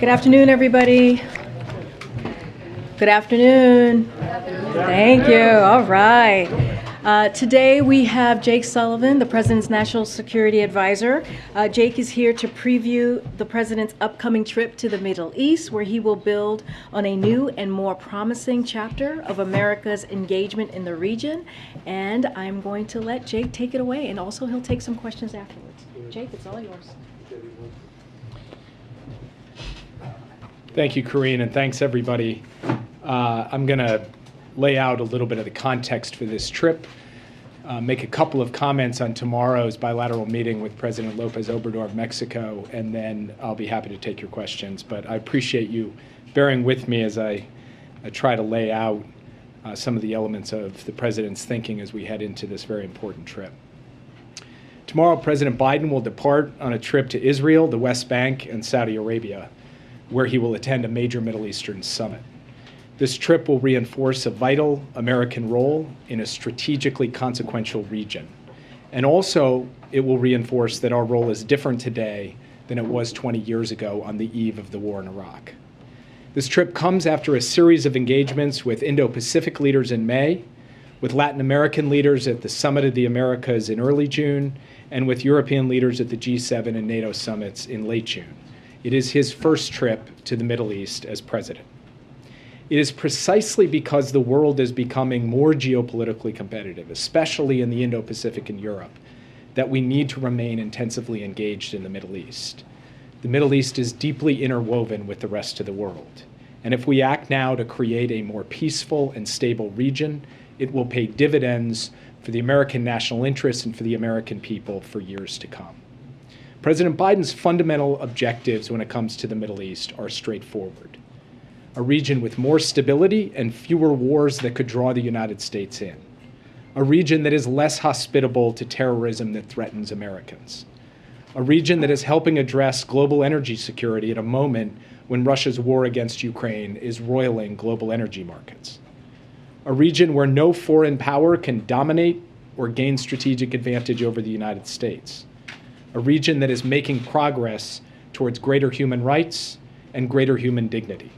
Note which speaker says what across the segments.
Speaker 1: Good afternoon, everybody. Good afternoon. Thank you. All right. Today we have Jake Sullivan, the President's National Security Advisor. Jake is here to preview the President's upcoming trip to the Middle East, where he will build on a new and more promising chapter of America's engagement in the region. And I'm going to let Jake take it away, and also he'll take some questions afterwards. Jake, it's all yours.
Speaker 2: Thank you, Karine, and thanks, everybody. I'm going to lay out a little bit of the context for this trip, make a couple of comments on tomorrow's bilateral meeting with President Lopez Obrador of Mexico, and then I'll be happy to take your questions. But I appreciate you bearing with me as I try to lay out some of the elements of the President's thinking as we head into this very important trip. Tomorrow, President Biden will depart on a trip to Israel, the West Bank, and Saudi Arabia, where he will attend a major Middle Eastern summit. This trip will reinforce a vital American role in a strategically consequential region. And also, it will reinforce that our role is different today than it was 20 years ago on the eve of the war in Iraq. This trip comes after a series of engagements with Indo-Pacific leaders in May, with Latin American leaders at the Summit of the Americas in early June, and with European leaders at the G7 and NATO summits in late June. It is his first trip to the Middle East as president. It is precisely because the world is becoming more geopolitically competitive, especially in the Indo-Pacific and Europe, that we need to remain intensively engaged in the Middle East. The Middle East is deeply interwoven with the rest of the world. And if we act now to create a more peaceful and stable region, it will pay dividends for the American national interest and for the American people for years to come. President Biden's fundamental objectives when it comes to the Middle East are straightforward. A region with more stability and fewer wars that could draw the United States in. A region that is less hospitable to terrorism that threatens Americans. A region that is helping address global energy security at a moment when Russia's war against Ukraine is roiling global energy markets. A region where no foreign power can dominate or gain strategic advantage over the United States. A region that is making progress towards greater human rights and greater human dignity.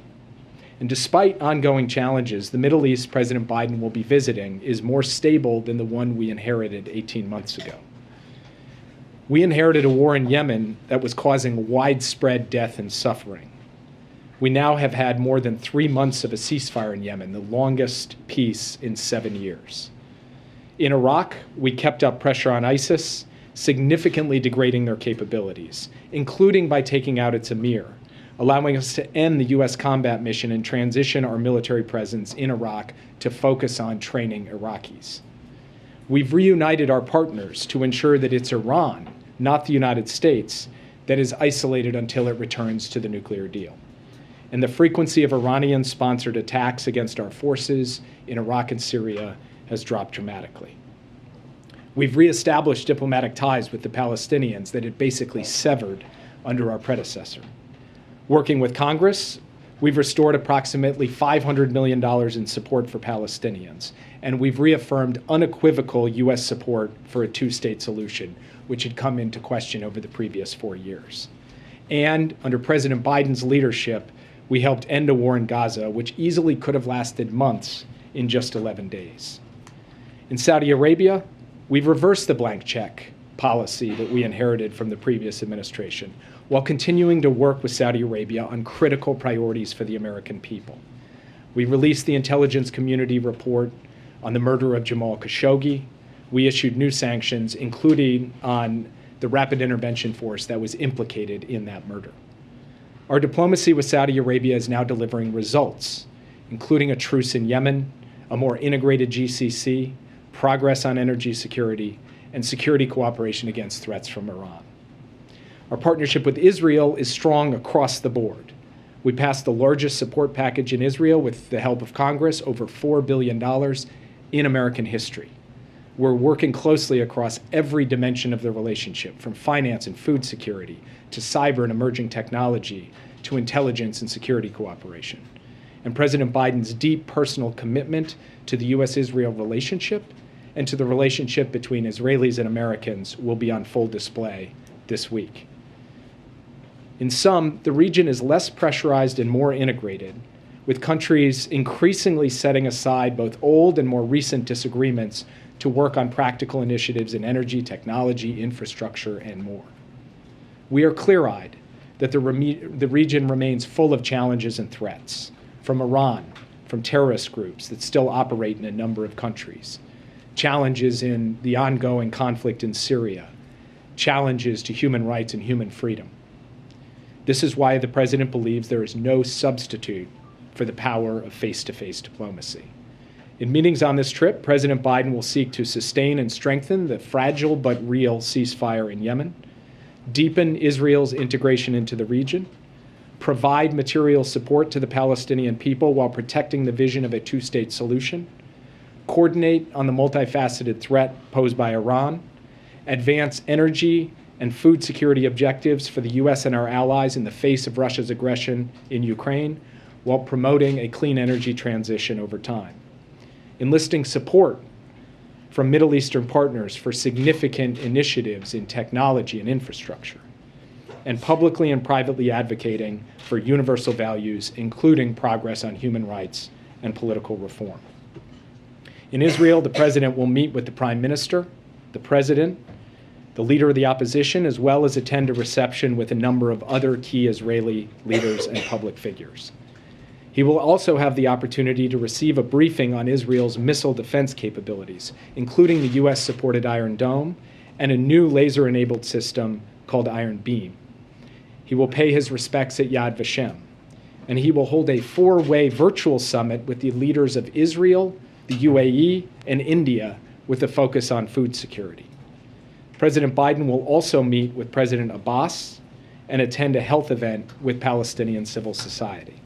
Speaker 2: And despite ongoing challenges, the Middle East President Biden will be visiting is more stable than the one we inherited 18 months ago. We inherited a war in Yemen that was causing widespread death and suffering. We now have had more than 3 months of a ceasefire in Yemen, the longest peace in 7 years. In Iraq, we kept up pressure on ISIS, significantly degrading their capabilities, including by taking out its emir, allowing us to end the U.S. combat mission and transition our military presence in Iraq to focus on training Iraqis. We've reunited our partners to ensure that it's Iran, not the United States, that is isolated until it returns to the nuclear deal. And the frequency of Iranian-sponsored attacks against our forces in Iraq and Syria has dropped dramatically. We've reestablished diplomatic ties with the Palestinians that had basically severed under our predecessor. Working with Congress, we've restored approximately $500 million in support for Palestinians, and we've reaffirmed unequivocal U.S. support for a two-state solution, which had come into question over the previous 4 years. And under President Biden's leadership, we helped end a war in Gaza, which easily could have lasted months in just 11 days. In Saudi Arabia, we've reversed the blank check policy that we inherited from the previous administration, while continuing to work with Saudi Arabia on critical priorities for the American people. We released the intelligence community report on the murder of Jamal Khashoggi. We issued new sanctions, including on the rapid intervention force that was implicated in that murder. Our diplomacy with Saudi Arabia is now delivering results, including a truce in Yemen, a more integrated GCC, progress on energy security, and security cooperation against threats from Iran. Our partnership with Israel is strong across the board. We passed the largest support package in Israel with the help of Congress, over $4 billion in American history. We're working closely across every dimension of the relationship, from finance and food security, to cyber and emerging technology, to intelligence and security cooperation. And President Biden's deep personal commitment to the U.S.-Israel relationship and to the relationship between Israelis and Americans will be on full display this week. In sum, the region is less pressurized and more integrated, with countries increasingly setting aside both old and more recent disagreements to work on practical initiatives in energy, technology, infrastructure, and more. We are clear-eyed that the region remains full of challenges and threats, from Iran, from terrorist groups that still operate in a number of countries, challenges in the ongoing conflict in Syria, challenges to human rights and human freedom. This is why the President believes there is no substitute for the power of face-to-face diplomacy. In meetings on this trip, President Biden will seek to sustain and strengthen the fragile but real ceasefire in Yemen, deepen Israel's integration into the region, provide material support to the Palestinian people while protecting the vision of a two-state solution, coordinate on the multifaceted threat posed by Iran, advance energy and food security objectives for the U.S. and our allies in the face of Russia's aggression in Ukraine, while promoting a clean energy transition over time. Enlisting support from Middle Eastern partners for significant initiatives in technology and infrastructure, and publicly and privately advocating for universal values, including progress on human rights and political reform. In Israel, the President will meet with the Prime Minister, the President, the Leader of the Opposition, as well as attend a reception with a number of other key Israeli leaders and public figures. He will also have the opportunity to receive a briefing on Israel's missile defense capabilities, including the U.S.-supported Iron Dome and a new laser-enabled system called Iron Beam. He will pay his respects at Yad Vashem, and he will hold a four-way virtual summit with the leaders of Israel, the UAE, and India with a focus on food security. President Biden will also meet with President Abbas and attend a health event with Palestinian civil society.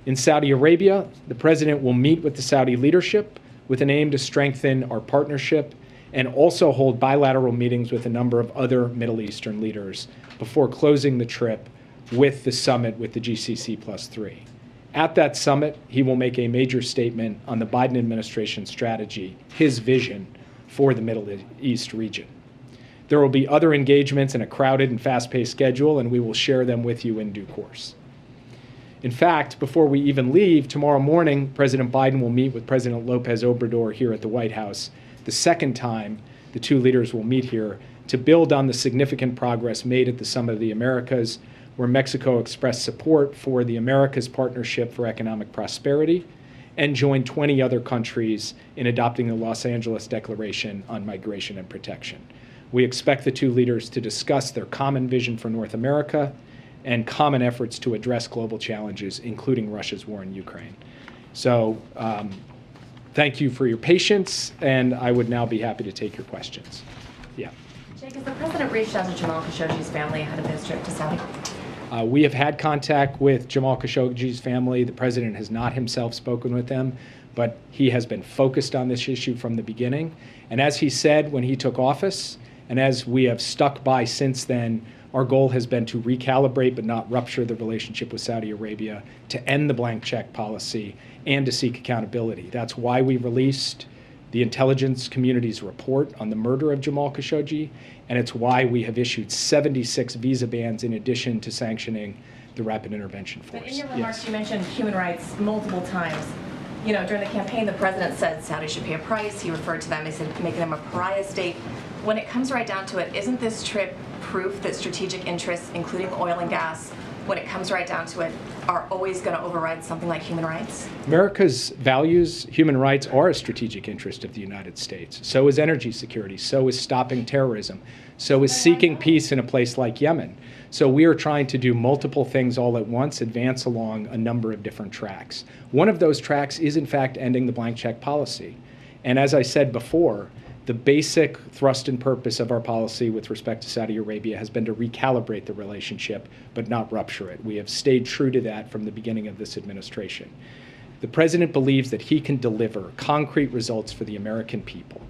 Speaker 2: In Saudi Arabia, the President will meet with the Saudi leadership with an aim to strengthen our partnership and also hold bilateral meetings with a number of other Middle Eastern leaders before closing the trip with the summit with the GCC +3. At that summit, he will make a major statement on the Biden administration strategy, his vision for the Middle East region. There will be other engagements in a crowded and fast-paced schedule, and we will share them with you in due course. In fact, before we even leave, tomorrow morning, President Biden will meet with President Lopez Obrador here at the White House, the second time the two leaders will meet here, to build on the significant progress made at the Summit of the Americas, where Mexico expressed support for the Americas Partnership for Economic Prosperity and joined 20 other countries in adopting the Los Angeles Declaration on Migration and Protection. We expect the two leaders to discuss their common vision for North America and common efforts to address global challenges, including Russia's war in Ukraine. So thank you for your patience, and I would now be happy to take your questions. Yeah.
Speaker 3: Jake, has the President reached out to Jamal Khashoggi's family ahead of his trip to Saudi?
Speaker 2: We have had contact with Jamal Khashoggi's family. The President has not himself spoken with them, but he has been focused on this issue from the beginning. And as he said when he took office, and as we have stuck by since then, our goal has been to recalibrate but not rupture the relationship with Saudi Arabia, to end the blank check policy, and to seek accountability. That's why we released the intelligence community's report on the murder of Jamal Khashoggi, and it's why we have issued 76 visa bans in addition to sanctioning the Rapid Intervention Force.
Speaker 3: But in your remarks, you mentioned human rights multiple times. You know, during the campaign, the President said Saudi should pay a price. He referred to them as making them a pariah state. When it comes right down to it, isn't this trip proof that strategic interests, including oil and gas, when it comes right down to it, are always going to override something like human rights?
Speaker 2: America's values, human rights, are a strategic interest of the United States. So is energy security. So is stopping terrorism. So is seeking peace in a place like Yemen. So we are trying to do multiple things all at once, advance along a number of different tracks. One of those tracks is, in fact, ending the blank check policy. And as I said before, the basic thrust and purpose of our policy with respect to Saudi Arabia has been to recalibrate the relationship, but not rupture it. We have stayed true to that from the beginning of this administration. The President believes that he can deliver concrete results for the American people,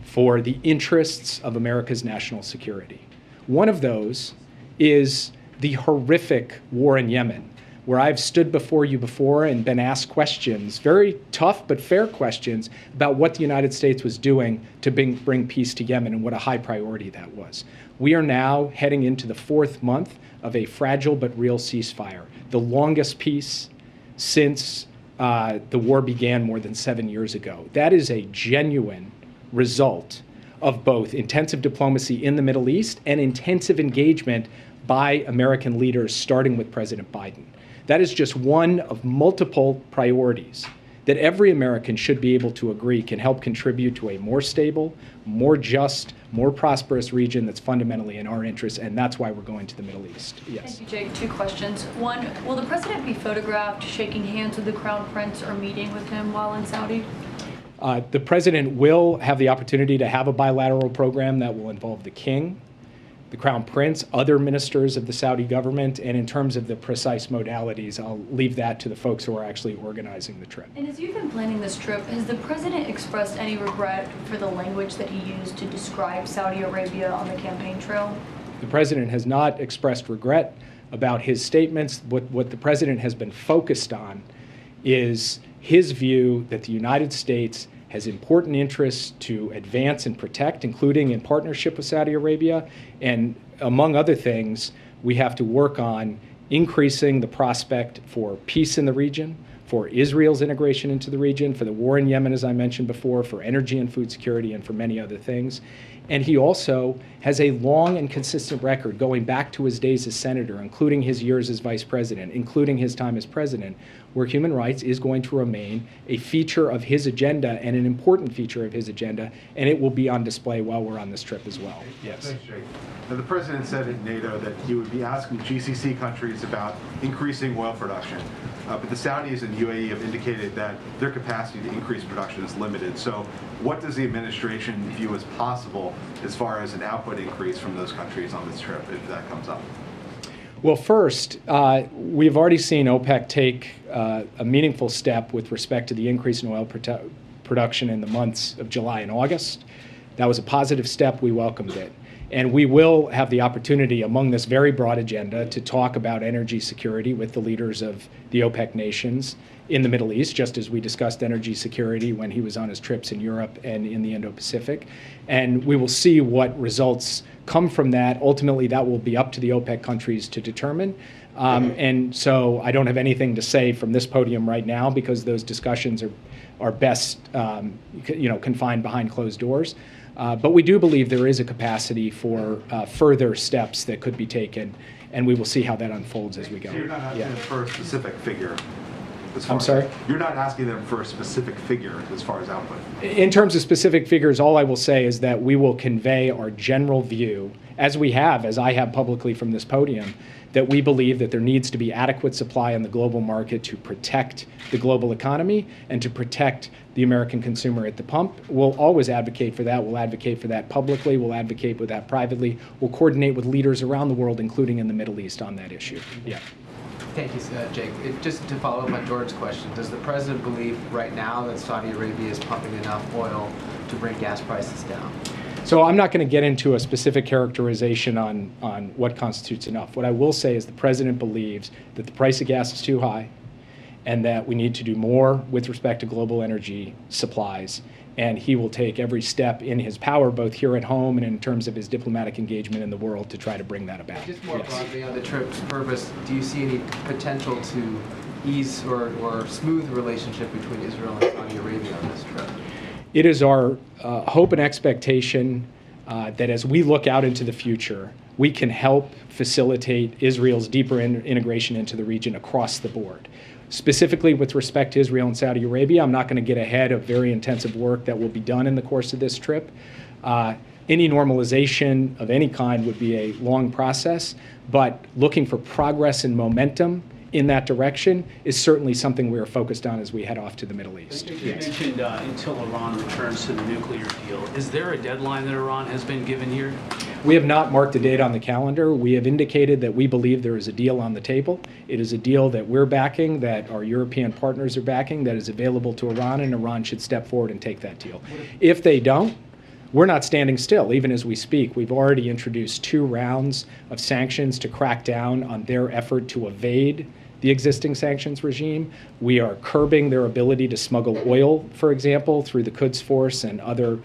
Speaker 2: for the interests of America's national security. One of those is the horrific war in Yemen, where I've stood before you before and been asked questions, very tough but fair questions, about what the United States was doing to bring peace to Yemen and what a high priority that was. We are now heading into the 4th month of a fragile but real ceasefire, the longest peace since the war began more than 7 years ago. That is a genuine result of both intensive diplomacy in the Middle East and intensive engagement by American leaders, starting with President Biden. That is just one of multiple priorities that every American should be able to agree can help contribute to a more stable, more just, more prosperous region that's fundamentally in our interest, and that's why we're going to the Middle East. Yes.
Speaker 4: Thank you, Jake. 2 questions. One, will the president be photographed shaking hands with the Crown Prince or meeting with him while in Saudi?
Speaker 2: The president will have the opportunity to have a bilateral program that will involve the king, the Crown Prince, other ministers of the Saudi government, and in terms of the precise modalities, I'll leave that to the folks who are actually organizing the trip.
Speaker 4: And as you've been planning this trip, has the president expressed any regret for the language that he used to describe Saudi Arabia on the campaign trail?
Speaker 2: The president has not expressed regret about his statements. What the president has been focused on is his view that the United States has important interests to advance and protect, including in partnership with Saudi Arabia. And among other things, we have to work on increasing the prospect for peace in the region, for Israel's integration into the region, for the war in Yemen, as I mentioned before, for energy and food security, and for many other things. And he also has a long and consistent record going back to his days as senator, including his years as vice president, including his time as president, where human rights is going to remain a feature of his agenda and an important feature of his agenda, and it will be on display while we're on this trip as well. Yes.
Speaker 5: Thanks, Jake. Now, the president said at NATO that he would be asking GCC countries about increasing oil production, but the Saudis and UAE have indicated that their capacity to increase production is limited. So what does the administration view as possible as far as an output increase from those countries on this trip, if that comes up?
Speaker 2: Well, first, we've already seen OPEC take a meaningful step with respect to the increase in oil production in the months of July and August. That was a positive step. We welcomed it. And we will have the opportunity among this very broad agenda to talk about energy security with the leaders of the OPEC nations in the Middle East, just as we discussed energy security when he was on his trips in Europe and in the Indo-Pacific. And we will see what results come from that. Ultimately, that will be up to the OPEC countries to determine. And so I don't have anything to say from this podium right now because those discussions are best confined behind closed doors. But we do believe there is a capacity for further steps that could be taken, and we will see how that unfolds as we go.
Speaker 5: So you're not asking them for a specific figure?
Speaker 2: I'm sorry?
Speaker 5: You're not asking them for a specific figure as far as output?
Speaker 2: In terms of specific figures, all I will say is that we will convey our general view, as I have publicly from this podium, that we believe that there needs to be adequate supply in the global market to protect the global economy and to protect the American consumer at the pump. We'll always advocate for that. We'll advocate for that publicly. We'll advocate for that privately. We'll coordinate with leaders around the world, including in the Middle East, on that issue. Yeah.
Speaker 6: Thank you, Jake. Just to follow up on George's question, does the president believe right now that Saudi Arabia is pumping enough oil to bring gas prices down?
Speaker 2: So I'm not going to get into a specific characterization on what constitutes enough. What I will say is the president believes that the price of gas is too high and that we need to do more with respect to global energy supplies. And he will take every step in his power, both here at home and in terms of his diplomatic engagement in the world, to try to bring that about.
Speaker 6: Just more broadly on the trip's purpose, do you see any potential to ease or smooth the relationship between Israel and Saudi Arabia on this trip?
Speaker 2: It is our hope and expectation that as we look out into the future, we can help facilitate Israel's deeper integration into the region across the board. Specifically with respect to Israel and Saudi Arabia, I'm not going to get ahead of very intensive work that will be done in the course of this trip. Any normalization of any kind would be a long process, but looking for progress and momentum in that direction is certainly something we are focused on as we head off to the Middle East.
Speaker 7: You mentioned until Iran returns to the nuclear deal. Is there a deadline that Iran has been given here?
Speaker 2: We have not marked a date on the calendar. We have indicated that we believe there is a deal on the table. It is a deal that we're backing, that our European partners are backing, that is available to Iran, and Iran should step forward and take that deal. If they don't, we're not standing still. Even as we speak, we've already introduced 2 rounds of sanctions to crack down on their effort to evade the existing sanctions regime. We are curbing their ability to smuggle oil, for example, through the Quds Force and other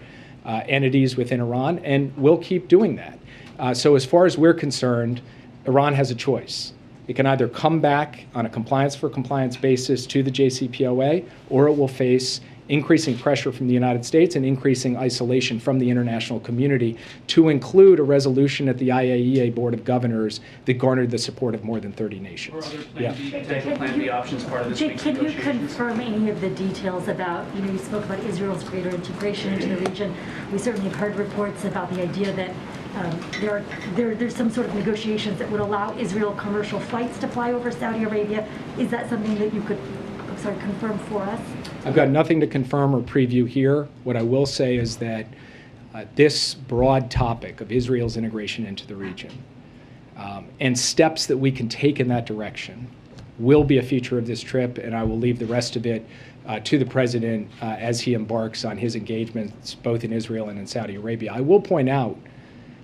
Speaker 2: entities within Iran, and we'll keep doing that. So as far as we're concerned, Iran has a choice. It can either come back on a compliance for compliance basis to the JCPOA, or it will face increasing pressure from the United States and increasing isolation from the international community, to include a resolution at the IAEA Board of Governors that garnered the support of more than 30 nations.
Speaker 7: Or other Plan B, potential Plan B options part of this
Speaker 8: Jake,
Speaker 7: week's
Speaker 8: can you
Speaker 7: negotiations?
Speaker 8: confirm any of the details about, you spoke about Israel's greater integration into the region. We certainly have heard reports about the idea that there's some sort of negotiations that would allow Israel commercial flights to fly over Saudi Arabia. Is that something that you could confirm for us?
Speaker 2: I've got nothing to confirm or preview here. What I will say is that this broad topic of Israel's integration into the region and steps that we can take in that direction will be a feature of this trip, and I will leave the rest of it to the president as he embarks on his engagements both in Israel and in Saudi Arabia. I will point out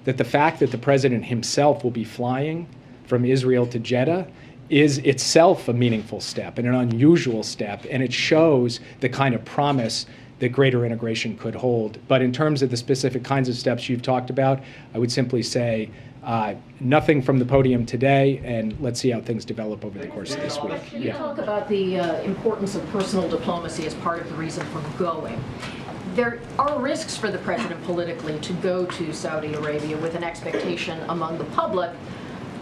Speaker 2: that the fact that the president himself will be flying from Israel to Jeddah is itself a meaningful step and an unusual step, and it shows the kind of promise that greater integration could hold. But in terms of the specific kinds of steps you've talked about, I would simply say nothing from the podium today, and let's see how things develop over the course of this week.
Speaker 9: Can you talk about the importance of personal diplomacy as part of the reason for going? There are risks for the president politically to go to Saudi Arabia with an expectation among the public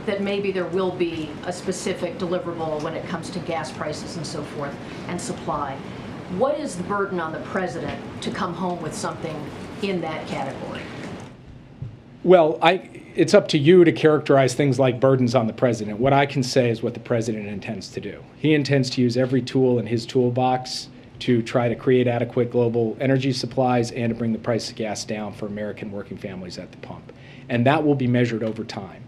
Speaker 9: that maybe there will be a specific deliverable when it comes to gas prices and so forth and supply. What is the burden on the president to come home with something in that category?
Speaker 2: Well, it's up to you to characterize things like burdens on the president. What I can say is what the president intends to do. He intends to use every tool in his toolbox to try to create adequate global energy supplies and to bring the price of gas down for American working families at the pump. And that will be measured over time.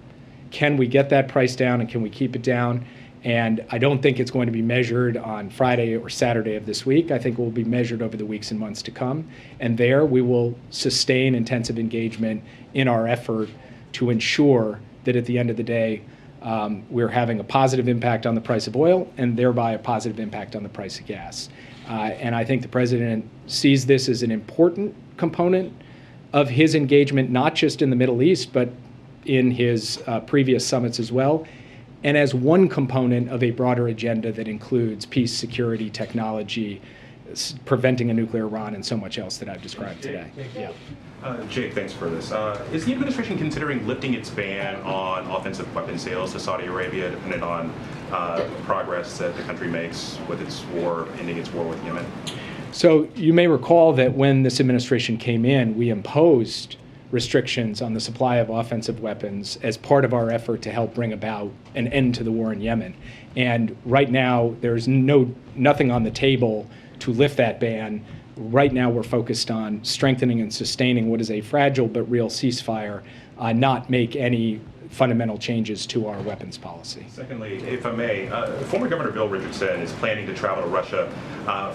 Speaker 2: Can we get that price down, and can we keep it down? And I don't think it's going to be measured on Friday or Saturday of this week. I think it will be measured over the weeks and months to come. And there we will sustain intensive engagement in our effort to ensure that at the end of the day, we're having a positive impact on the price of oil and thereby a positive impact on the price of gas. And I think the president sees this as an important component of his engagement, not just in the Middle East, but in his previous summits as well, and as one component of a broader agenda that includes peace, security, technology, preventing a nuclear Iran, and so much else that I've described today. Yeah.
Speaker 10: Jake, thanks for this. Is the administration considering lifting its ban on offensive weapon sales to Saudi Arabia, dependent on progress that the country makes with its war, ending its war with Yemen?
Speaker 2: So you may recall that when this administration came in, we imposed restrictions on the supply of offensive weapons as part of our effort to help bring about an end to the war in Yemen. And right now, there's nothing on the table to lift that ban. Right now, we're focused on strengthening and sustaining what is a fragile but real ceasefire, not make any fundamental changes to our weapons policy.
Speaker 10: Secondly, if I may, former Governor Bill Richardson is planning to travel to Russia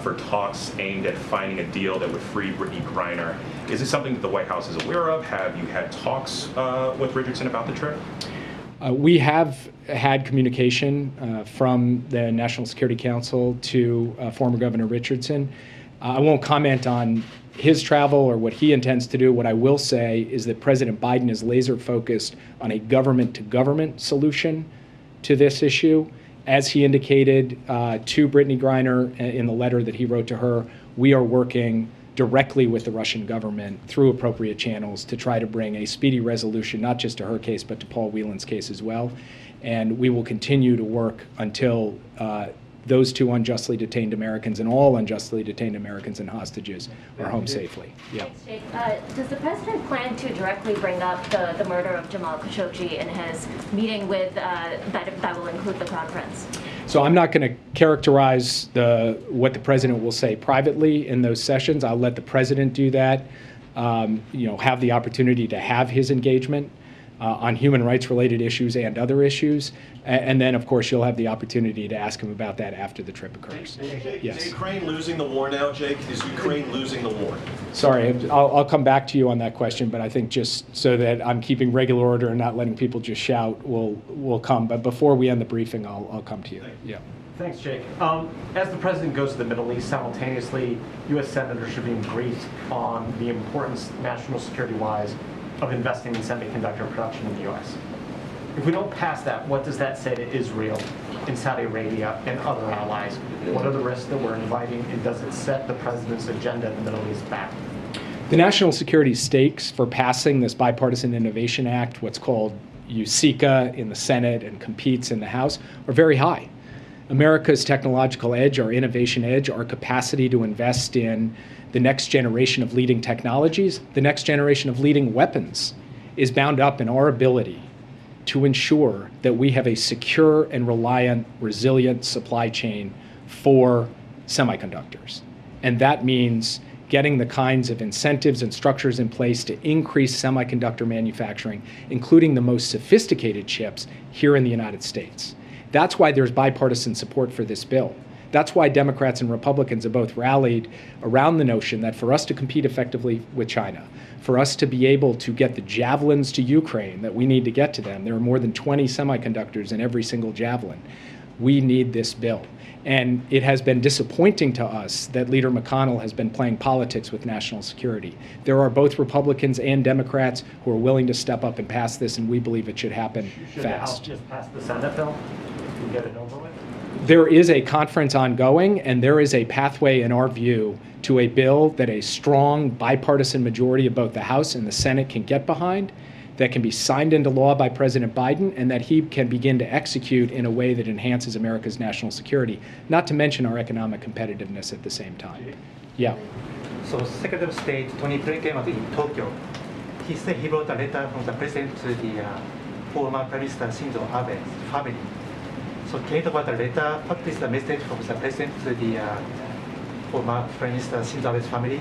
Speaker 10: for talks aimed at finding a deal that would free Brittany Griner. Is this something that the White House is aware of? Have you had talks with Richardson about the trip?
Speaker 2: We have had communication from the National Security Council to former Governor Richardson. I won't comment on his travel or what he intends to do. What I will say is that President Biden is laser focused on a government-to-government solution to this issue. As he indicated to Brittany Griner in the letter that he wrote to her, we are working directly with the Russian government through appropriate channels to try to bring a speedy resolution, not just to her case, but to Paul Whelan's case as well. And we will continue to work until those two unjustly detained Americans and all unjustly detained Americans and hostages are home safely. Yeah.
Speaker 11: Does the president plan to directly bring up the murder of Jamal Khashoggi in his meeting with that will include the crown prince?
Speaker 2: So I'm not going to characterize what the president will say privately in those sessions. I'll let the president do that. Have the opportunity to have his engagement on human rights related issues and other issues. And then, of course, you'll have the opportunity to ask him about that after the trip occurs. Yes.
Speaker 12: Is Ukraine losing the war now, Jake? Is Ukraine losing the war?
Speaker 2: Sorry, I'll come back to you on that question, but I think just so that I'm keeping regular order and not letting people just shout, we'll come. But before we end the briefing, I'll come to you. Yeah.
Speaker 13: Thanks, Jake. As the president goes to the Middle East, simultaneously, U.S. senators should be briefed on the importance, national security-wise, of investing in semiconductor production in the U.S. If we don't pass that, what does that say to Israel and Saudi Arabia and other allies? What are the risks that we're inviting, and does it set the president's agenda in the Middle East back?
Speaker 2: The national security stakes for passing this Bipartisan Innovation Act, what's called USICA in the Senate and competes in the House, are very high. America's technological edge, our innovation edge, our capacity to invest in the next generation of leading technologies, the next generation of leading weapons, is bound up in our ability to ensure that we have a secure and reliant, resilient supply chain for semiconductors. And that means getting the kinds of incentives and structures in place to increase semiconductor manufacturing, including the most sophisticated chips here in the United States. That's why there's bipartisan support for this bill. That's why Democrats and Republicans have both rallied around the notion that for us to compete effectively with China, for us to be able to get the javelins to Ukraine that we need to get to them, there are more than 20 semiconductors in every single javelin, we need this bill. And it has been disappointing to us that Leader McConnell has been playing politics with national security. There are both Republicans and Democrats who are willing to step up and pass this, and we believe it should happen
Speaker 13: Should
Speaker 2: fast.
Speaker 13: the House just pass the Senate bill and get it over with?
Speaker 2: There is a conference ongoing, and there is a pathway, in our view, to a bill that a strong bipartisan majority of both the House and the Senate can get behind, that can be signed into law by President Biden, and that he can begin to execute in a way that enhances America's national security, not to mention our economic competitiveness at the same time. Yeah.
Speaker 14: So Secretary of State Tony Blinken was in Tokyo. He said he wrote a letter from the president to the former Prime Minister Shinzo Abe's family. So can you talk about the letter? What is the message from the president to the former Prime Minister Shinzo Abe's family?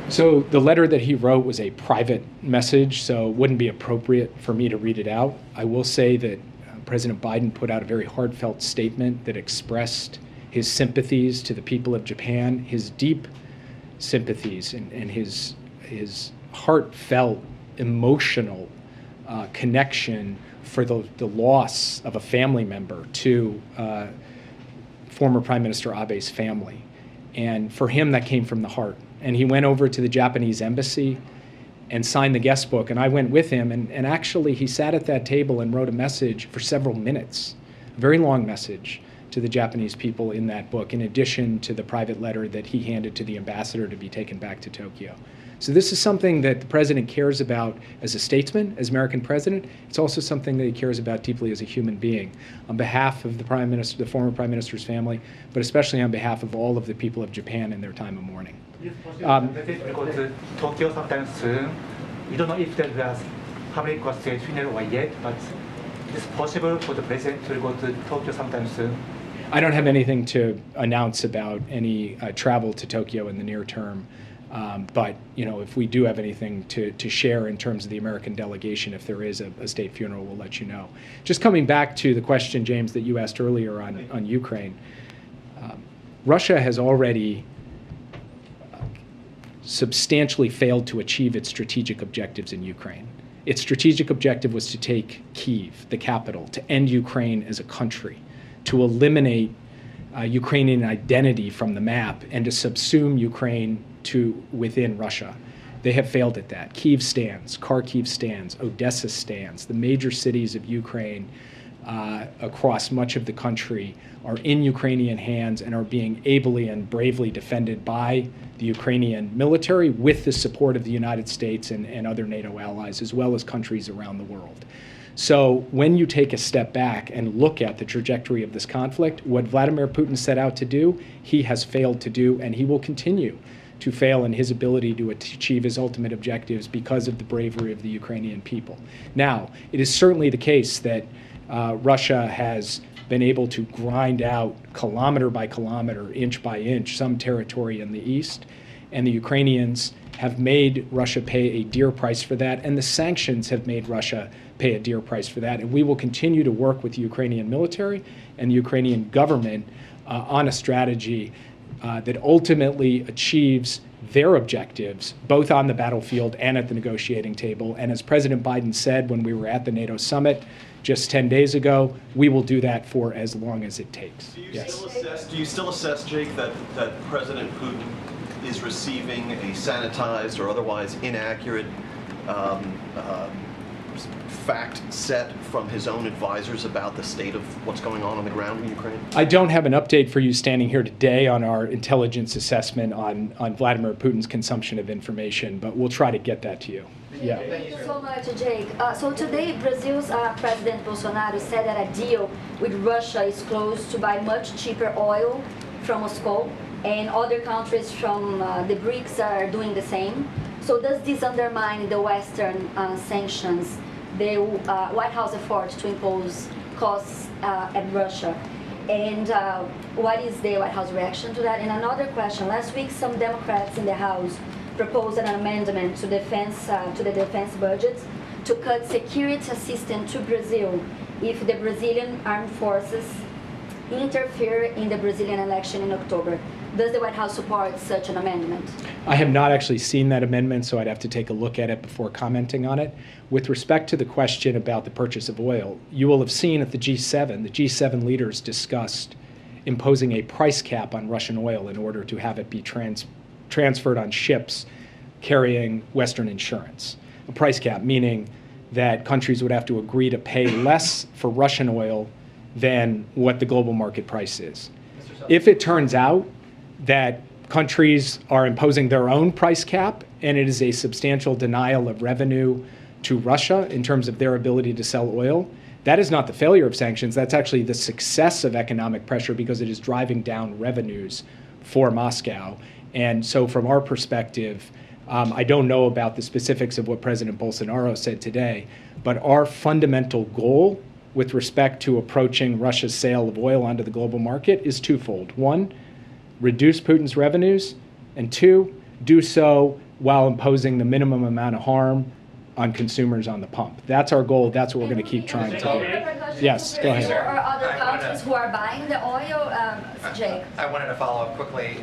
Speaker 2: So the letter that he wrote was a private message, so it wouldn't be appropriate for me to read it out. I will say that President Biden put out a very heartfelt statement that expressed his sympathies to the people of Japan, his deep sympathies and his heartfelt, emotional connection for the loss of a family member to former Prime Minister Abe's family. And for him, that came from the heart. And he went over to the Japanese embassy and signed the guest book. And I went with him. And actually, he sat at that table and wrote a message for several minutes, a very long message to the Japanese people in that book, in addition to the private letter that he handed to the ambassador to be taken back to Tokyo. So this is something that the president cares about as a statesman, as American president. It's also something that he cares about deeply as a human being, on behalf of the Prime Minister, the former Prime Minister's family, but especially on behalf of all of the people of Japan in their time of mourning.
Speaker 14: We'll go to Tokyo sometime soon. We don't know if there was public state funeral yet, but it's possible for the president to go to Tokyo sometime soon.
Speaker 2: I don't have anything to announce about any travel to Tokyo in the near term. But if we do have anything to share in terms of the American delegation, if there is a state funeral, we'll let you know. Just coming back to the question, James, that you asked earlier on Ukraine, Russia has already substantially failed to achieve its strategic objectives in Ukraine. Its strategic objective was to take Kyiv, the capital, to end Ukraine as a country, to eliminate Ukrainian identity from the map, and to subsume Ukraine to within Russia. They have failed at that. Kyiv stands, Kharkiv stands, Odessa stands. The major cities of Ukraine across much of the country are in Ukrainian hands and are being ably and bravely defended by the Ukrainian military with the support of the United States and other NATO allies, as well as countries around the world. So when you take a step back and look at the trajectory of this conflict, what Vladimir Putin set out to do, he has failed to do, and he will continue to fail in his ability to achieve his ultimate objectives because of the bravery of the Ukrainian people. Now, it is certainly the case that Russia has been able to grind out kilometer by kilometer, inch by inch, some territory in the east, and the Ukrainians have made Russia pay a dear price for that, and the sanctions have made Russia pay a dear price for that. And we will continue to work with the Ukrainian military and the Ukrainian government on a strategy that ultimately achieves their objectives, both on the battlefield and at the negotiating table. And as President Biden said when we were at the NATO summit just 10 days ago, we will do that for as long as it takes.
Speaker 12: Do you still assess, Jake, that President Putin is receiving a sanitized or otherwise inaccurate fact set from his own advisors about the state of what's going on the ground in Ukraine?
Speaker 2: I don't have an update for you standing here today on our intelligence assessment on Vladimir Putin's consumption of information, but we'll try to get that to you. Yeah.
Speaker 15: Thank you so much, Jake. So today, Brazil's President Bolsonaro said that a deal with Russia is close to buy much cheaper oil from Moscow, and other countries from the BRICS are doing the same. So does this undermine the Western sanctions, the White House effort to impose costs at Russia? And what is the White House reaction to that? And another question, last week some Democrats in the House proposed an amendment to the defense budget to cut security assistance to Brazil if the Brazilian armed forces interfere in the Brazilian election in October. Does the White House support such an amendment?
Speaker 2: I have not actually seen that amendment, so I'd have to take a look at it before commenting on it. With respect to the question about the purchase of oil, you will have seen at the G7 leaders discussed imposing a price cap on Russian oil in order to have it be transferred on ships carrying Western insurance. A price cap, meaning that countries would have to agree to pay less for Russian oil than what the global market price is. If it turns out that countries are imposing their own price cap and it is a substantial denial of revenue to Russia in terms of their ability to sell oil, that is not the failure of sanctions, that's actually the success of economic pressure because it is driving down revenues for Moscow. And so from our perspective, I don't know about the specifics of what President Bolsonaro said today, but our fundamental goal with respect to approaching Russia's sale of oil onto the global market is twofold. One, reduce Putin's revenues, and two, do so while imposing the minimum amount of harm on consumers on the pump. That's our goal. That's what we're going to keep trying to do. Yes, go ahead.
Speaker 15: There are other countries who are buying the oil, Jake?
Speaker 16: I wanted to follow up quickly.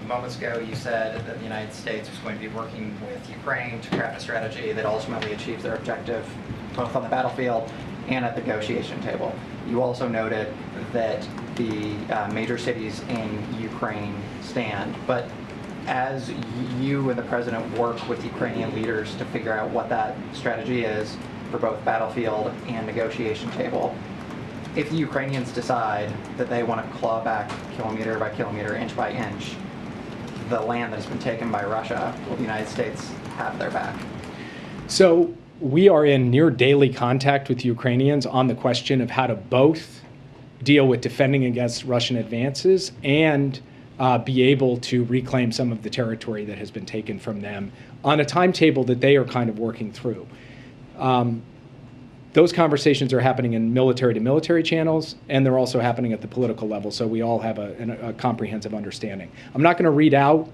Speaker 16: Moments ago, you said that the United States was going to be working with Ukraine to craft a strategy that ultimately achieves their objective, both on the battlefield and at the negotiation table. You also noted that the major cities in Ukraine stand, but as you and the president work with Ukrainian leaders to figure out what that strategy is for both battlefield and negotiation table, if the Ukrainians decide that they want to claw back kilometer by kilometer, inch by inch, the land that has been taken by Russia, will the United States have their back?
Speaker 2: So we are in near daily contact with Ukrainians on the question of how to both deal with defending against Russian advances and be able to reclaim some of the territory that has been taken from them on a timetable that they are kind of working through. Those conversations are happening in military-to-military channels, and they're also happening at the political level, so we all have a comprehensive understanding. I'm not going to read out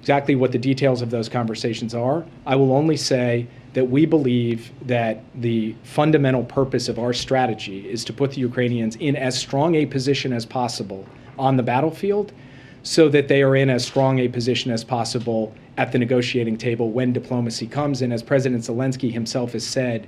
Speaker 2: exactly what the details of those conversations are. I will only say that we believe that the fundamental purpose of our strategy is to put the Ukrainians in as strong a position as possible on the battlefield so that they are in as strong a position as possible at the negotiating table when diplomacy comes. And as President Zelensky himself has said,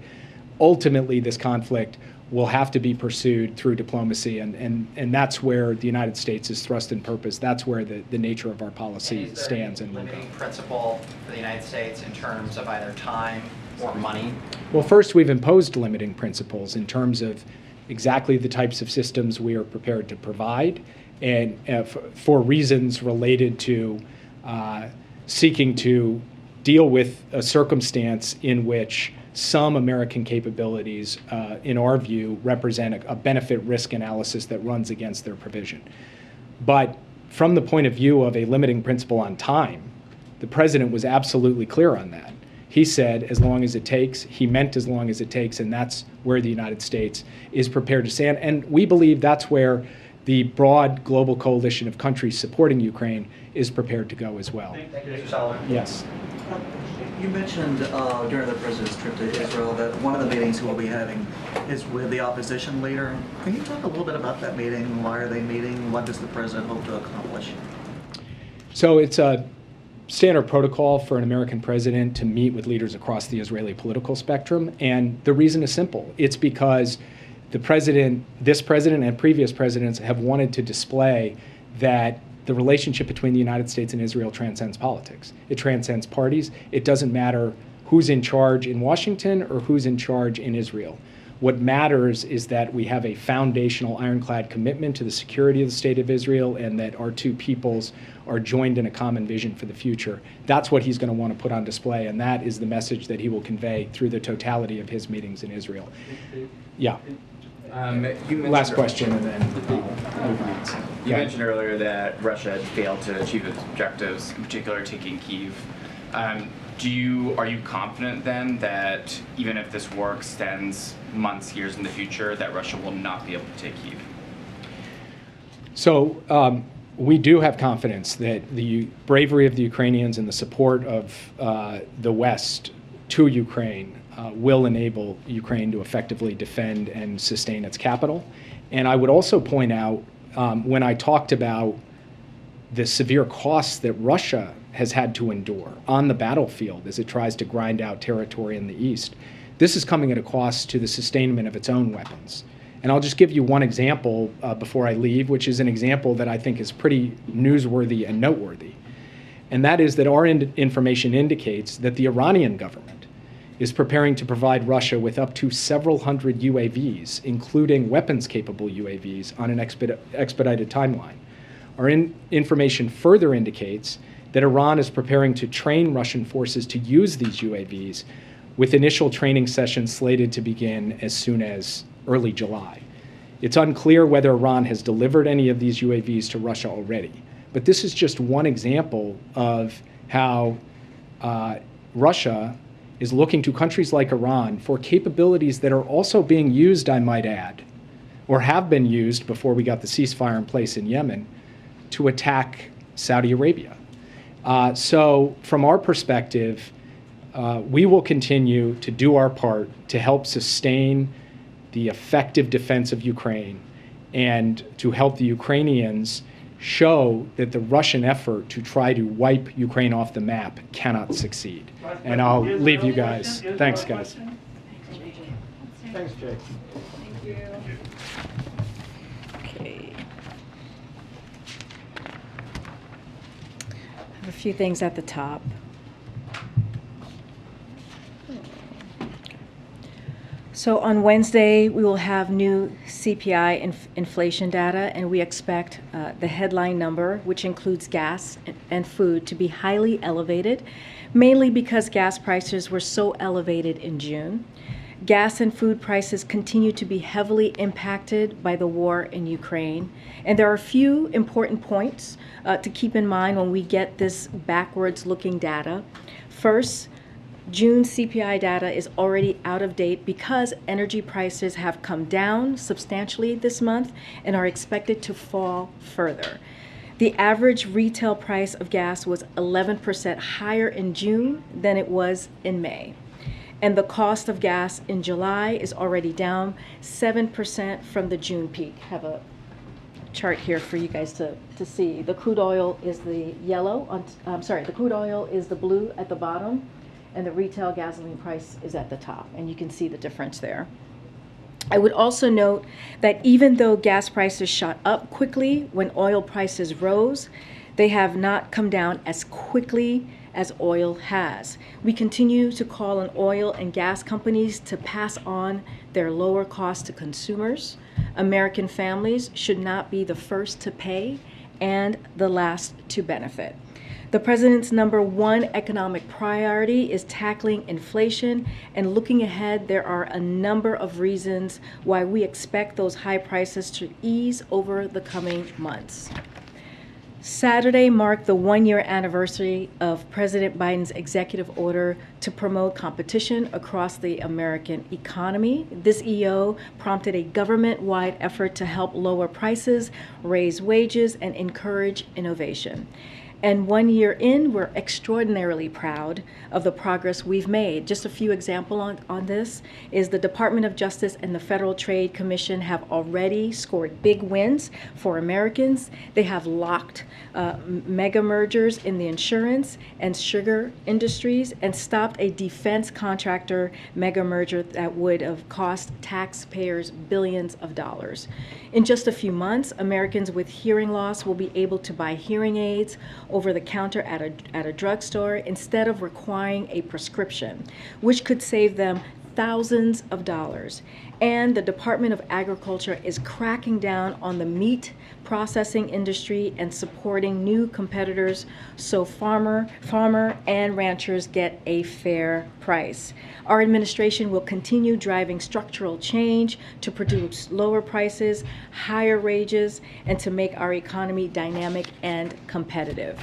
Speaker 2: ultimately this conflict will have to be pursued through diplomacy, and that's where the United States is thrust and purpose. That's where the nature of our policy stands.
Speaker 16: And limiting principle for the United States in terms of either time or money?
Speaker 2: Well, first, we've imposed limiting principles in terms of exactly the types of systems we are prepared to provide, and for reasons related to seeking to deal with a circumstance in which some American capabilities, in our view, represent a benefit-risk analysis that runs against their provision. But from the point of view of a limiting principle on time, the president was absolutely clear on that. He said, as long as it takes, he meant as long as it takes, and that's where the United States is prepared to stand. And we believe that's where the broad global coalition of countries supporting Ukraine is prepared to go as well.
Speaker 16: Thank you, Mr. Sullivan.
Speaker 2: Yes.
Speaker 17: You mentioned during the president's trip to Israel that one of the meetings we'll be having is with the opposition leader. Can you talk a little bit about that meeting? Why are they meeting? What does the president hope to accomplish?
Speaker 2: So it's a standard protocol for an American president to meet with leaders across the Israeli political spectrum. And the reason is simple. It's because the president, this president and previous presidents have wanted to display that the relationship between the United States and Israel transcends politics. It transcends parties. It doesn't matter who's in charge in Washington or who's in charge in Israel. What matters is that we have a foundational ironclad commitment to the security of the state of Israel and that our two peoples are joined in a common vision for the future. That's what he's going to want to put on display, and that is the message that he will convey through the totality of his meetings in Israel. Yeah. Last question, and then
Speaker 18: you mentioned earlier that Russia had failed to achieve its objectives, in particular taking Kyiv. Are you confident then that even if this war extends months, years in the future, that Russia will not be able to take Kyiv?
Speaker 2: So we do have confidence that the bravery of the Ukrainians and the support of the West to Ukraine will enable Ukraine to effectively defend and sustain its capital. And I would also point out, when I talked about the severe costs that Russia has had to endure on the battlefield as it tries to grind out territory in the east, this is coming at a cost to the sustainment of its own weapons. And I'll just give you one example before I leave, which is an example that I think is pretty newsworthy and noteworthy. And that is that our information indicates that the Iranian government is preparing to provide Russia with up to several hundred UAVs, including weapons-capable UAVs, on an expedited timeline. Our information further indicates that Iran is preparing to train Russian forces to use these UAVs, with initial training sessions slated to begin as soon as early July. It's unclear whether Iran has delivered any of these UAVs to Russia already, but this is just one example of how Russia is looking to countries like Iran for capabilities that are also being used, I might add, or have been used before we got the ceasefire in place in Yemen, to attack Saudi Arabia. So from our perspective, we will continue to do our part to help sustain the effective defense of Ukraine and to help the Ukrainians show that the Russian effort to try to wipe Ukraine off the map cannot succeed. And I'll leave you guys. Thanks, guys.
Speaker 13: Thanks, Jake.
Speaker 1: Thank you. Okay. I have a few things at the top. So on Wednesday, we will have new CPI inflation data, and we expect the headline number, which includes gas and food, to be highly elevated, mainly because gas prices were so elevated in June. Gas and food prices continue to be heavily impacted by the war in Ukraine, and there are a few important points to keep in mind when we get this backwards-looking data. First, June CPI data is already out of date because energy prices have come down substantially this month and are expected to fall further. The average retail price of gas was 11% higher in June than it was in May. And the cost of gas in July is already down 7% from the June peak. I have a chart here for you guys to see. The crude oil is the yellow, the crude oil is the blue at the bottom, and the retail gasoline price is at the top, and you can see the difference there. I would also note that even though gas prices shot up quickly when oil prices rose, they have not come down as quickly as oil has. We continue to call on oil and gas companies to pass on their lower costs to consumers. American families should not be the first to pay and the last to benefit. The president's #1 economic priority is tackling inflation, and looking ahead, there are a number of reasons why we expect those high prices to ease over the coming months. Saturday marked the one-year anniversary of President Biden's executive order to promote competition across the American economy. This EO prompted a government-wide effort to help lower prices, raise wages, and encourage innovation. And 1 year in, we're extraordinarily proud of the progress we've made. Just a few examples on this is the Department of Justice and the Federal Trade Commission have already scored big wins for Americans. They have locked mega mergers in the insurance and sugar industries and stopped a defense contractor mega merger that would have cost taxpayers billions of dollars. In just a few months, Americans with hearing loss will be able to buy hearing aids over the counter at a drugstore instead of requiring a prescription, which could save them thousands of dollars. And the Department of Agriculture is cracking down on the meat processing industry and supporting new competitors so farmer and ranchers get a fair price. Our administration will continue driving structural change to produce lower prices, higher wages, and to make our economy dynamic and competitive.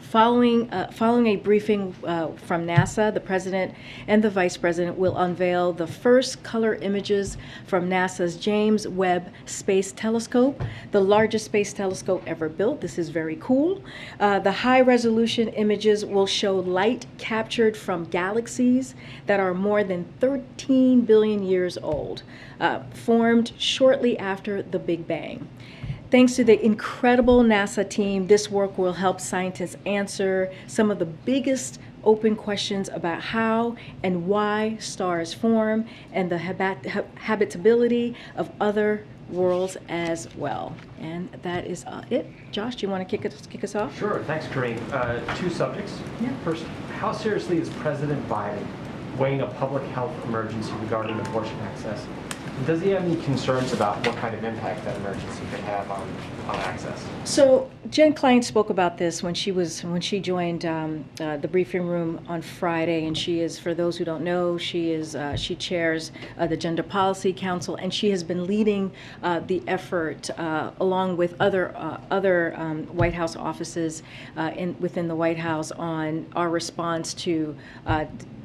Speaker 1: Following a briefing from NASA, the President and the Vice President will unveil the first color images from NASA's James Webb Space Telescope, the largest space telescope ever built. This is very cool. The high-resolution images will show light captured from galaxies that are more than 13 billion years old, formed shortly after the Big Bang. Thanks to the incredible NASA team, this work will help scientists answer some of the biggest open questions about how and why stars form and the habitability of other worlds as well. And that is it. Josh, do you want to kick us off?
Speaker 13: Sure. Thanks, Karine. Two subjects. Yeah. First, how seriously is President Biden weighing a public health emergency regarding abortion access? Does he have any concerns about what kind of impact that emergency could have on access?
Speaker 1: So Jen Klein spoke about this when she joined the briefing room on Friday, and she is, for those who don't know, she chairs the Gender Policy Council, and she has been leading the effort along with other White House offices within the White House on our response to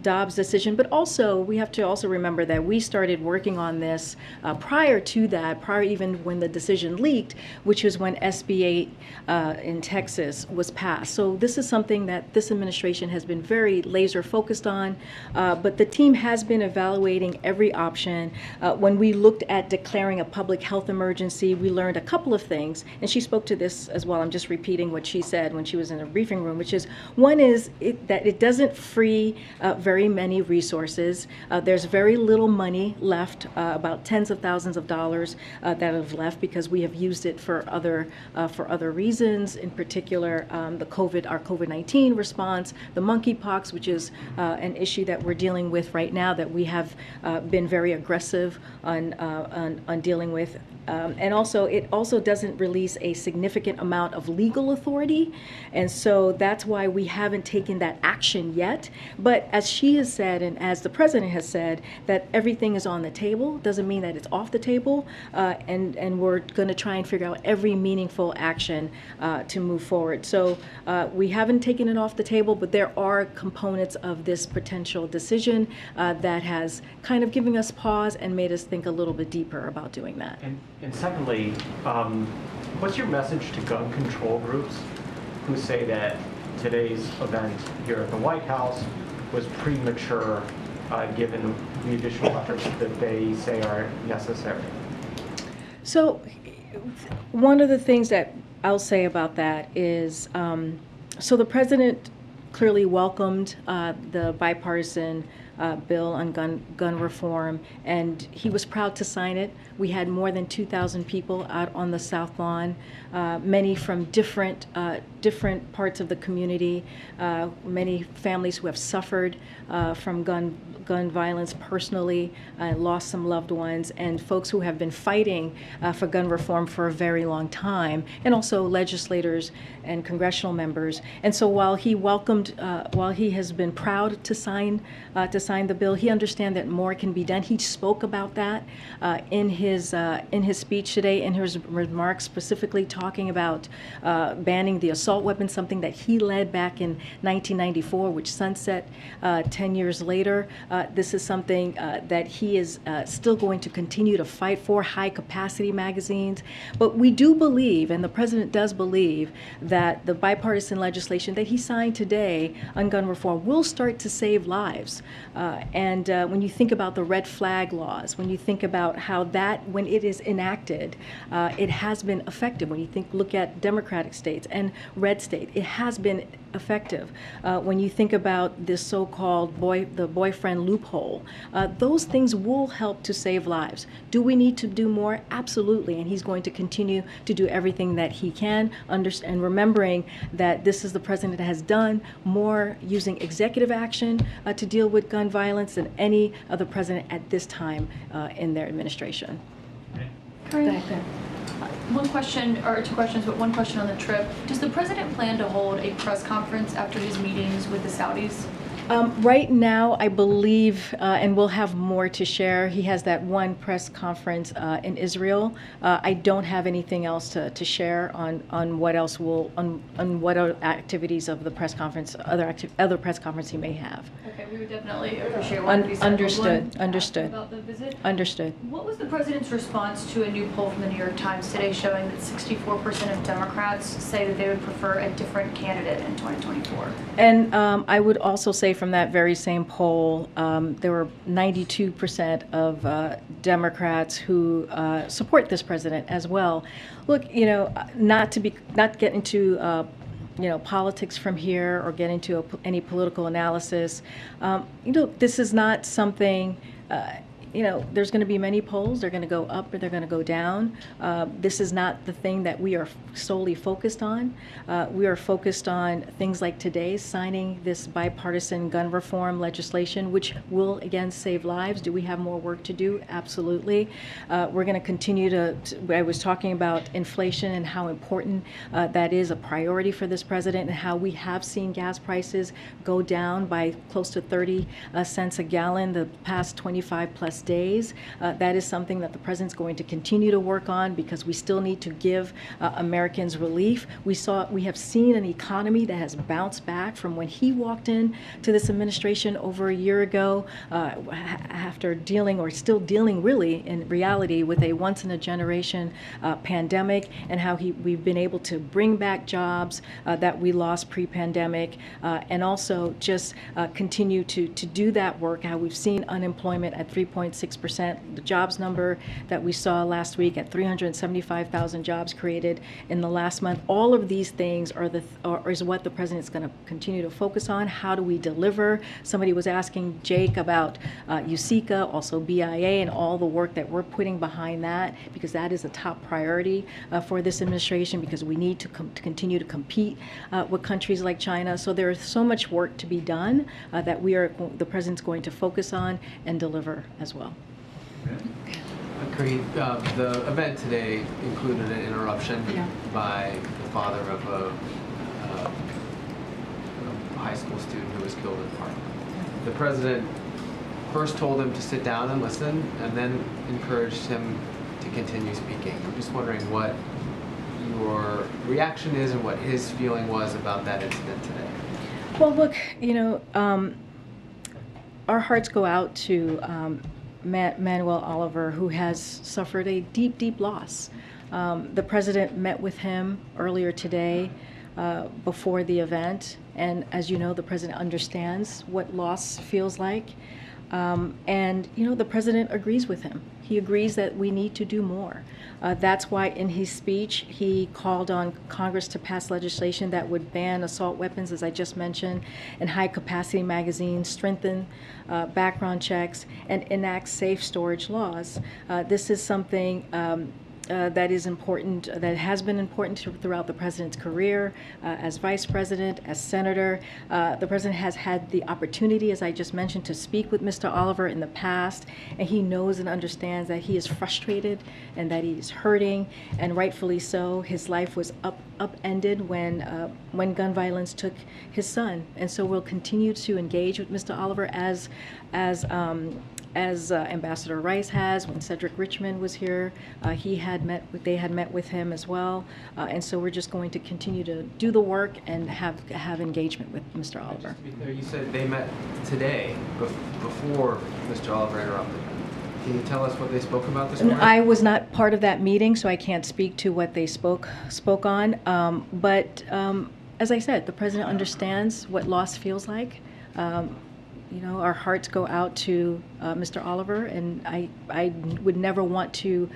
Speaker 1: Dobbs' decision, but also we have to also remember that we started working on this prior even when the decision leaked, which was when SB 8 in Texas was passed. So this is something that this administration has been very laser focused on, but the team has been evaluating every option. When we looked at declaring a public health emergency, we learned a couple of things, and she spoke to this as well. I'm just repeating what she said when she was in the briefing room, which is, one is that it doesn't free very many resources. There's very little money left, about tens of thousands of dollars that have left because we have used it for other reasons. In particular, our COVID-19 response, the monkeypox, which is an issue that we're dealing with right now that we have been very aggressive on dealing with. And also, it also doesn't release a significant amount of legal authority, and so that's why we haven't taken that action yet. But as she has said, and as the president has said, that everything is on the table doesn't mean that it's off the table, and we're going to try and figure out every meaningful action to move forward. So we haven't taken it off the table, but there are components of this potential decision that has kind of given us pause and made us think a little bit deeper about doing that.
Speaker 13: And secondly, what's your message to gun control groups who say that today's event here at the White House was premature given the additional efforts that they say are necessary?
Speaker 1: So one of the things that I'll say about that is, so the president clearly welcomed the bipartisan bill on gun reform, and he was proud to sign it. We had more than 2,000 people out on the South Lawn, many from different parts of the community, many families who have suffered from gun violence personally, lost some loved ones, and folks who have been fighting for gun reform for a very long time, and also legislators and congressional members. And so while he has been proud to sign sign the bill. He understands that more can be done. He spoke about that in his speech today, in his remarks, specifically talking about banning the assault weapon, something that he led back in 1994, which sunset 10 years later. This is something that he is still going to continue to fight for, high capacity magazines. But we do believe, and the president does believe, that the bipartisan legislation that he signed today on gun reform will start to save lives. And when you think about the red flag laws, when you think about how that, when it is enacted, it has been effective. When you look at Democratic states and red state, it has been effective. When you think about this so-called the boyfriend loophole, those things will help to save lives. Do we need to do more? Absolutely, and he's going to continue to do everything that he can, and remembering that this is the president that has done more using executive action to deal with gun violence than any other president at this time in their administration.
Speaker 4: Karine, one question, or two questions, but one question on the trip. Does the president plan to hold a press conference after his meetings with the Saudis?
Speaker 1: Right now, I believe, and we'll have more to share, he has that one press conference in Israel. I don't have anything else to share on what else on what other activities of the press conference, other press conference he may have.
Speaker 4: Okay, we would definitely appreciate what you said.
Speaker 1: Understood.
Speaker 4: About the visit.
Speaker 1: Understood.
Speaker 4: What was the president's response to a new poll from the New York Times today showing that 64% of Democrats say that they would prefer a different candidate in 2024?
Speaker 1: And I would also say from that very same poll, there were 92% of Democrats who support this president as well. Look, not get into politics from here or get into any political analysis. This is not something. There's going to be many polls. They're going to go up or they're going to go down. This is not the thing that we are solely focused on. We are focused on things like today, signing this bipartisan gun reform legislation, which will, again, save lives. Do we have more work to do? Absolutely. We're going to continue I was talking about inflation and how important that is a priority for this president, and how we have seen gas prices go down by close to 30 cents a gallon the past 25 plus days. That is something that the president's going to continue to work on, because we still need to give Americans relief. We have seen an economy that has bounced back from when he walked in to this administration over a year ago, after still dealing really in reality with a once in a generation pandemic, and how we've been able to bring back jobs that we lost pre-pandemic, and also just continue to do that work. How we've seen unemployment at 3.6%, the jobs number that we saw last week at 375,000 jobs created in the last month. All of these things is what the president's going to continue to focus on. How do we deliver? Somebody was asking Jake about USICA, also BIA, and all the work that we're putting behind that, because that is a top priority for this administration, because we need to continue to compete with countries like China. So there is so much work to be done that the president's going to focus on and deliver as well.
Speaker 6: Karine, the event today included an interruption by the father of a high school student who was killed in the park. The president first told him to sit down and listen, and then encouraged him to continue speaking. I'm just wondering what your reaction is and what his feeling was about that incident today.
Speaker 1: Well, look, our hearts go out to Manuel Oliver, who has suffered a deep, deep loss. The president met with him earlier today before the event, and as you know, the president understands what loss feels like. And the president agrees with him. He agrees that we need to do more. That's why in his speech he called on Congress to pass legislation that would ban assault weapons, as I just mentioned, and high-capacity magazines, strengthen background checks, and enact safe storage laws. This is something that is important, that has been important throughout the president's career as vice president, as senator. The president has had the opportunity, as I just mentioned, to speak with Mr. Oliver in the past, and he knows and understands that he is frustrated and that he is hurting, and rightfully so. His life was upended when gun violence took his son, and so we'll continue to engage with Mr. Oliver as Ambassador Rice has. When Cedric Richmond was here, they had met with him as well, and so we're just going to continue to do the work and have engagement with Mr. Oliver.
Speaker 6: Just to be clear, you said they met today before Mr. Oliver interrupted. Can you tell us what they spoke about this morning?
Speaker 1: I was not part of that meeting, so I can't speak to what they spoke on. But as I said, the president understands what loss feels like. You know, our hearts go out to Mr. Oliver, and I would never want to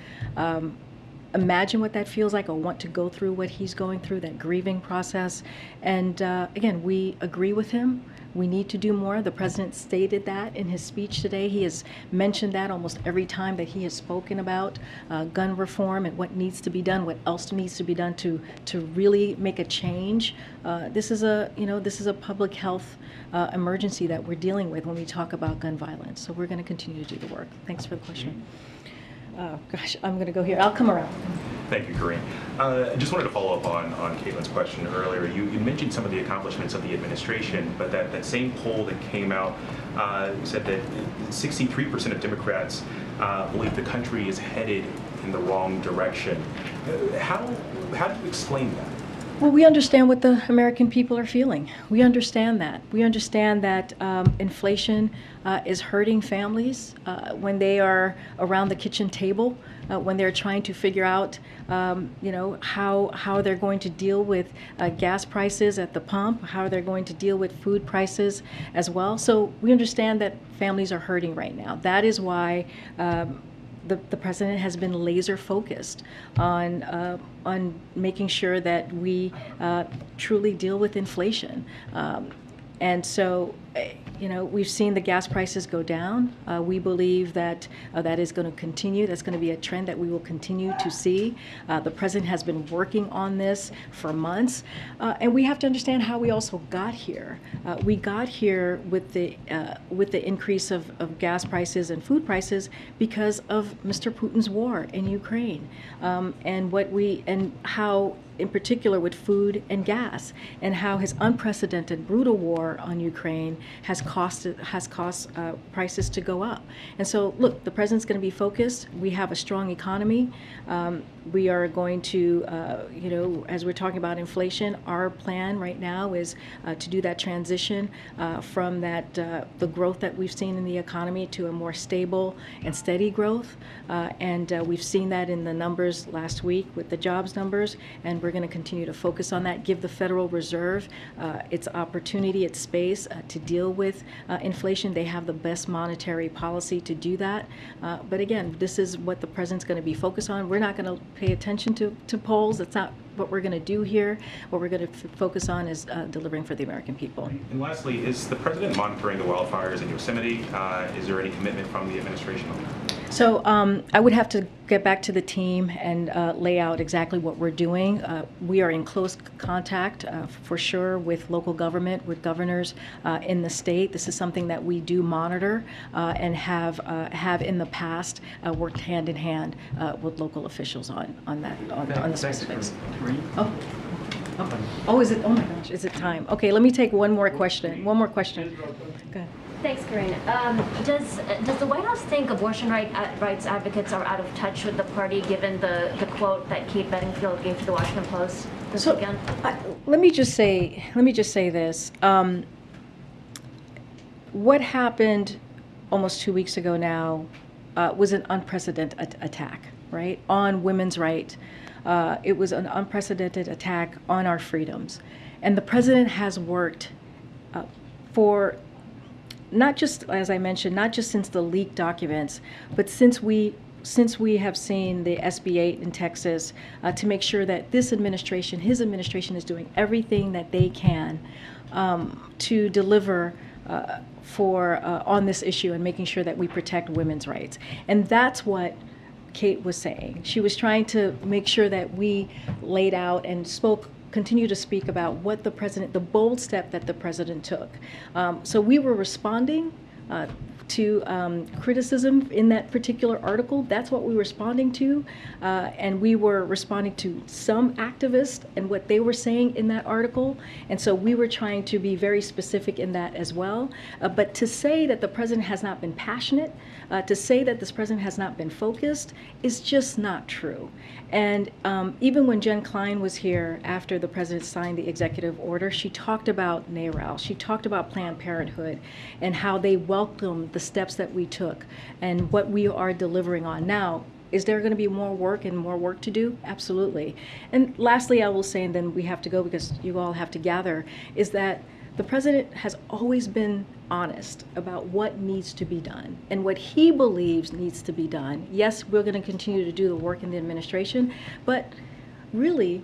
Speaker 1: imagine what that feels like or want to go through what he's going through, that grieving process. And again, we agree with him. We need to do more. The president stated that in his speech today. He has mentioned that almost every time that he has spoken about gun reform and what needs to be done, what else needs to be done to really make a change. This is a public health emergency that we're dealing with when we talk about gun violence. So we're going to continue to do the work. Thanks for the question. Gosh, I'm going to go here. I'll come around.
Speaker 10: Thank you, Karine. I just wanted to follow up on Caitlin's question earlier. You mentioned some of the accomplishments of the administration, but that same poll that came out said that 63% of Democrats believe the country is headed in the wrong direction. How do you explain that?
Speaker 1: Well, we understand what the American people are feeling. We understand that. We understand that inflation is hurting families when they are around the kitchen table, when they're trying to figure out, how they're going to deal with gas prices at the pump, how they're going to deal with food prices as well. So we understand that families are hurting right now. That is why the president has been laser focused on making sure that we truly deal with inflation. And so, we've seen the gas prices go down. We believe that that is going to continue. That's going to be a trend that we will continue to see. The president has been working on this for months. And we have to understand how we also got here. We got here with the increase of gas prices and food prices because of Mr. Putin's war in Ukraine, and how, in particular with food and gas, and how his unprecedented brutal war on Ukraine has caused prices to go up. And so, look, the president's going to be focused. We have a strong economy. We are going to, as we're talking about inflation, our plan right now is to do that transition from the growth that we've seen in the economy to a more stable and steady growth. And we've seen that in the numbers last week with the jobs numbers, and we're going to continue to focus on that, give the Federal Reserve its opportunity, its space to deal with inflation. They have the best monetary policy to do that. But again, this is what the president's going to be focused on. We're not going to pay attention to polls. That's not what we're going to do here. What we're going to focus on is delivering for the American people.
Speaker 10: And lastly, is the president monitoring the wildfires in Yosemite? Is there any commitment from the administration on that?
Speaker 1: So I would have to get back to the team and lay out exactly what we're doing. We are in close contact, for sure, with local government, with governors in the state. This is something that we do monitor and have in the past worked hand in hand with local officials on the specifics. Oh, is it? Oh my gosh, is it time? Okay, let me take one more question. Go ahead.
Speaker 11: Thanks, Karine. Does the White House think abortion rights advocates are out of touch with the party, given the quote that Kate Bedingfield gave to the Washington Post this weekend?
Speaker 1: Let me just say this. What happened almost 2 weeks ago now was an unprecedented attack, right, on women's rights. It was an unprecedented attack on our freedoms, and the president has worked for. Not just, as I mentioned, not just since the leaked documents, but since we have seen the SB 8 in Texas, to make sure that his administration is doing everything that they can to deliver on this issue and making sure that we protect women's rights. And that's what Kate was saying. She was trying to make sure that we laid out and continue to speak about what the bold step that the president took. So we were responding to criticism in that particular article. That's what we were responding to. And we were responding to some activists and what they were saying in that article. And so we were trying to be very specific in that as well. But to say that the president has not been passionate, to say that this president has not been focused is just not true. And even when Jen Klein was here after the president signed the executive order, she talked about NARAL, she talked about Planned Parenthood and how they welcomed the steps that we took and what we are delivering on. Now, is there going to be more work and more work to do? Absolutely. And lastly, I will say, and then we have to go because you all have to gather, is that the president has always been honest about what needs to be done and what he believes needs to be done. Yes, we're going to continue to do the work in the administration, but really,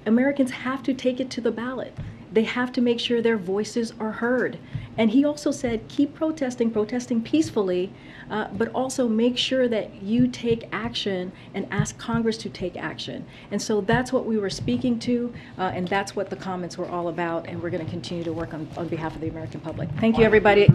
Speaker 1: Americans have to take it to the ballot. They have to make sure their voices are heard. And he also said, keep protesting peacefully, but also make sure that you take action and ask Congress to take action. And so that's what we were speaking to, and that's what the comments were all about, and we're going to continue to work on behalf of the American public. Thank you, everybody.